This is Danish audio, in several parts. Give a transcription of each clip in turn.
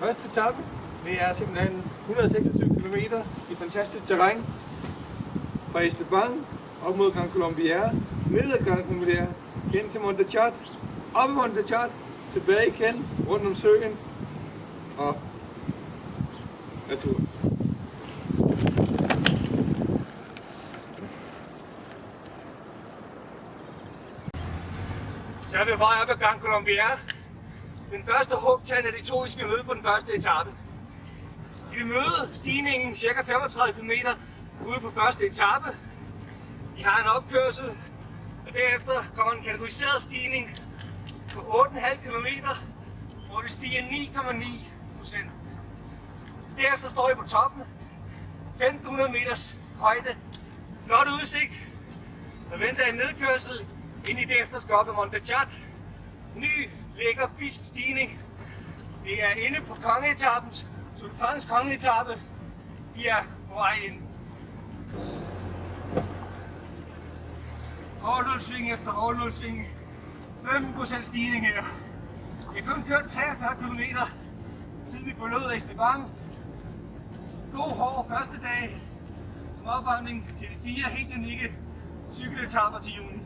Første etape, det er simpelthen 126 km i fantastisk terræn. Fra Esteban op mod Gran Colombier, ned ad Gran Colombier, hen til Montechat, op i Montechat, tilbage igen, rundt om søen og natur. Så er vi vej op ad Gran Colombier. Den første hugtand af de to, I skal møde på den første etape. I vil møde stigningen ca. 35 km ude på første etape. I har en opkørsel, og derefter kommer en kategoriseret stigning på 8,5 km, hvor det stiger 9,9%. Derefter står I på toppen, 1500 meters højde, flot udsigt. Der venter en nedkørsel, ind i det efter skal op ad Montechat. Ny, lækker, bisk stigning. Det er inde på kongeetappen, Sulfans kongeetappe. I er på vej ind. Overnulsving efter overnulsving. 15% stigning her. Jeg har kun kørt 43 km, siden vi forlod Esteban. God hård første dag som opvarmning til de 4 helt unikke cykeletapper til juni.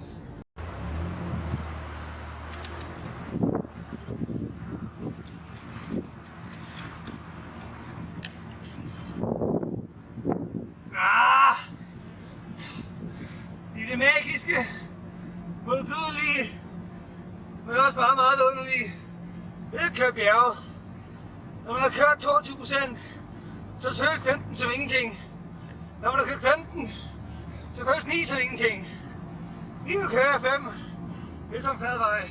Det magiske, modbydelige, men også meget, meget underlige. Det er at køre bjerge. Når man har kørt 22%, så føles 15 som ingenting. Når man har kørt 15, så føles 9 som ingenting. Lige nu kører jeg 5. Det er som fadvej.